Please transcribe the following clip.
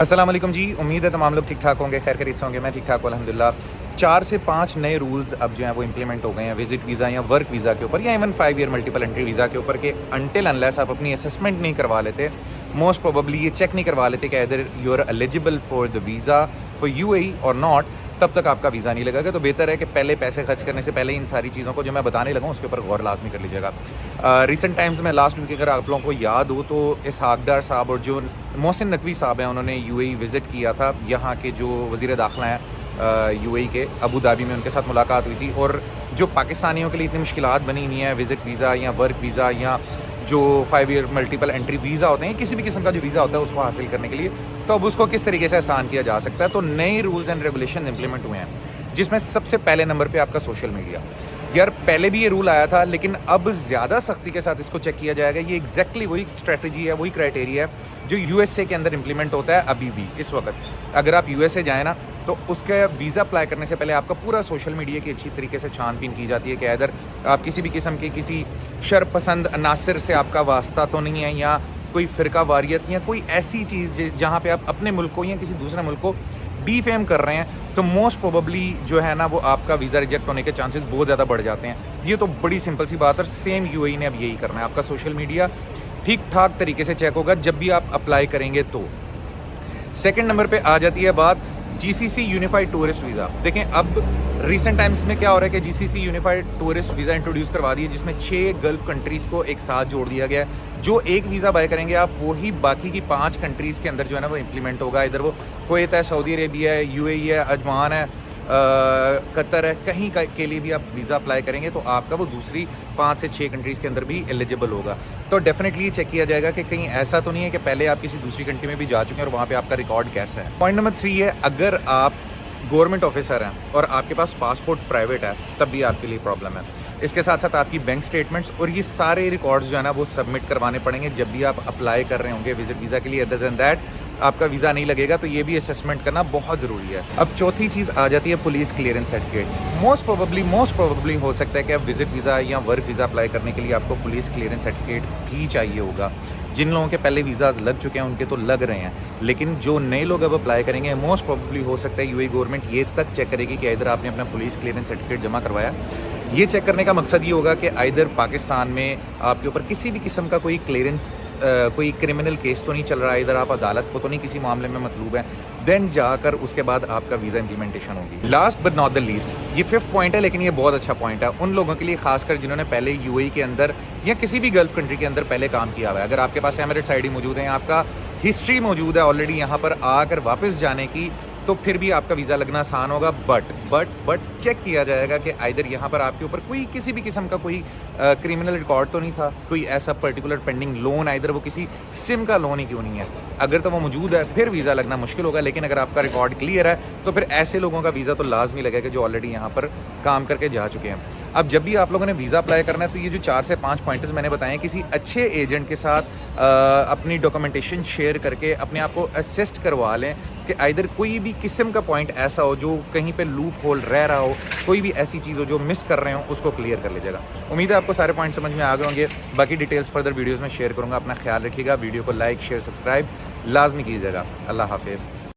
अस्सलाम वालेकुम जी, उम्मीद है तमाम लोग ठीक ठाक होंगे, खैर खैरियत से होंगे। मैं ठीक ठाक हूँ अल्हम्दुलिल्लाह। 4 से 5 नए रूल्स अब जो हैं वो इम्प्लीमेंट हो गए हैं विजिट वीज़ा या वर्क वीज़ा के ऊपर, या even 5 year multiple entry visa के ऊपर, कि अनटिल अनलेस आप अपनी असेसमेंट नहीं करवा लेते, मोस्ट प्रोबेबली ये चेक नहीं करवा लेते कि whether you are eligible for the visa for UAE और नॉट, तब तक आपका वीज़ा नहीं लगेगा। तो बेहतर है कि पहले पैसे खर्च करने से पहले इन सारी चीज़ों को जो मैं बताने लगा उसके ऊपर गौर लाजमी कर लीजिएगा। रिसेंट टाइम्स में लास्ट वीक अगर आप लोगों को याद हो तो इसहाक डार साहब और जो मोहसिन नकवी साहब हैं उन्होंने यूएई विज़िट किया था। यहाँ के जो वज़ीर दाखिला हैं यूएई के, अबू धाबी में उनके साथ मुलाकात हुई थी। और जो पाकिस्तानियों के लिए इतनी मुश्किलात बनी हुई हैं विज़िट वीज़ा या वर्क वीज़ा या जो 5 ईयर मल्टीपल एंट्री वीज़ा होते हैं, किसी भी किस्म का जो वीज़ा होता है उसको हासिल करने के लिए, तो अब उसको किस तरीके से आसान किया जा सकता है। तो नए रूल्स एंड रेगुलेशन इंप्लीमेंट हुए हैं, जिसमें सबसे पहले नंबर पे आपका सोशल मीडिया। यार पहले भी ये रूल आया था, लेकिन अब ज़्यादा सख्ती के साथ इसको चेक किया जाएगा। ये एग्जैक्टली वही स्ट्रेटजी है, वही क्राइटेरिया है जो यूएसए के अंदर इंप्लीमेंट होता है अभी भी इस वक्त। अगर आप यूएसए जाएँ ना, तो उसके वीज़ा अप्लाई करने से पहले आपका पूरा सोशल मीडिया की अच्छी तरीके से छानबीन की जाती है कि अदर आप किसी भी किस्म के किसी शरपसंद अनासर से आपका वास्ता तो नहीं है, या कोई फ़िरका वारियत या कोई ऐसी चीज़ जहाँ पे आप अपने मुल्क को या किसी दूसरे मुल्क को डीफेम कर रहे हैं, तो मोस्ट प्रोबेबली जो है ना वो आपका वीज़ा रिजेक्ट होने के चांसेस बहुत ज़्यादा बढ़ जाते हैं। ये तो बड़ी सिंपल सी बात है, सेम यूएई ने अब यही करना है। आपका सोशल मीडिया ठीक ठाक तरीके से चेक होगा जब भी आप अप्लाई करेंगे। तो सेकंड नंबर पे आ जाती है बात जीसीसी यूनिफाइड टूरिस्ट वीज़ा। देखें अब रिसेंट टाइम्स में क्या हो रहा है कि GCC unified tourist visa introduce करवा दी है, जिसमें 6 गल्फ़ कंट्रीज़ को एक साथ जोड़ दिया गया है। जो एक वीज़ा बाय करेंगे आप, वही बाकी की 5 कंट्रीज़ के अंदर जो है ना वो इम्प्लीमेंट होगा। इधर वो कुवैत है, सऊदी अरेबिया है, यूएई है, अजमान है, कतर है, कहीं के लिए भी आप वीज़ा अप्लाई करेंगे तो आपका वो दूसरी 5 से 6 कंट्रीज़ के अंदर भी एलिजिबल होगा। तो डेफिनेटली चेक किया जाएगा कि कहीं ऐसा तो नहीं है कि पहले आप किसी दूसरी कंट्री में भी जा चुके हैं और वहाँ पे आपका रिकॉर्ड कैसा है। पॉइंट नंबर 3 है, अगर आप गवर्नमेंट ऑफिसर हैं और आपके पास पासपोर्ट प्राइवेट है, तब भी आपके लिए प्रॉब्लम है। इसके साथ साथ आपकी बैंक स्टेटमेंट्स और ये सारे रिकॉर्ड्स जो है ना वो सबमिट करवाने पड़ेंगे जब भी आप अप्लाई कर रहे होंगे विजिट वीज़ा के लिए। अदर देन दैट आपका वीज़ा नहीं लगेगा, तो ये भी असेसमेंट करना बहुत ज़रूरी है। अब चौथी चीज़ आ जाती है police clearance certificate. Most probably हो सकता है कि आप विजिट वीज़ा या वर्क वीज़ा अप्लाई करने के लिए आपको पुलिस क्लियरेंस सर्टिफिकेट भी चाहिए होगा। जिन लोगों के पहले वीज़ाज लग चुके हैं उनके तो लग रहे हैं, लेकिन जो नए लोग अब अप्लाई करेंगे मोस्ट प्रोबेबली हो सकता है यूएई गवर्नमेंट ये तक चेक करेगी कि इधर आपने अपना पुलिस क्लियरेंस सर्टिफिकेट जमा करवाया। ये चेक करने का मकसद ये होगा कि इधर पाकिस्तान में आपके ऊपर किसी भी किस्म का कोई क्लियरेंस कोई क्रिमिनल केस तो नहीं चल रहा है, इधर आप अदालत को तो नहीं किसी मामले में मतलूब है, देन जाकर उसके बाद आपका वीज़ा इंप्लीमेंटेशन होगी। Last but not the least, ये 5th पॉइंट है, लेकिन ये बहुत अच्छा पॉइंट है उन लोगों के लिए, खासकर जिन्होंने पहले यूएई के अंदर या किसी भी गल्फ़ कंट्री के अंदर पहले काम किया हुआ है। अगर आपके पास एमिरेट्स आईडी मौजूद है, आपका हिस्ट्री मौजूद है ऑलरेडी यहाँ पर आकर वापस जाने की, तो फिर भी आपका वीज़ा लगना आसान होगा। बट चेक किया जाएगा कि आइदर यहाँ पर आपके ऊपर कोई किसी भी किस्म का कोई क्रिमिनल रिकॉर्ड तो नहीं था, कोई ऐसा पर्टिकुलर पेंडिंग लोन, आइदर वो किसी सिम का लोन ही क्यों नहीं है। अगर तो वो मौजूद है फिर वीज़ा लगना मुश्किल होगा, लेकिन अगर आपका रिकॉर्ड क्लियर है तो फिर ऐसे लोगों का वीज़ा तो लाजमी लगेगा जो ऑलरेडी यहाँ पर काम करके जा चुके हैं। अब जब भी आप लोगों ने वीज़ा अप्लाई करना है, तो ये जो 4 से 5 पॉइंट्स मैंने बताए हैं, किसी अच्छे एजेंट के साथ अपनी डॉक्यूमेंटेशन शेयर करके अपने आप को असिस्ट करवा लें कि आइदर कोई भी किस्म का पॉइंट ऐसा हो जो कहीं पे लूप होल रह रहा हो, कोई भी ऐसी चीज़ हो जो मिस कर रहे हो, उसको क्लियर कर लीजिएगा। उम्मीद है आपको सारे पॉइंट समझ में आ गए होंगे। बाकी डिटेल्स फर्दर वीडियोज़ में शेयर करूँगा। अपना ख्याल रखिएगा। वीडियो को लाइक शेयर सब्सक्राइब लाजमी कीजिएगा। अल्लाह हाफिज़।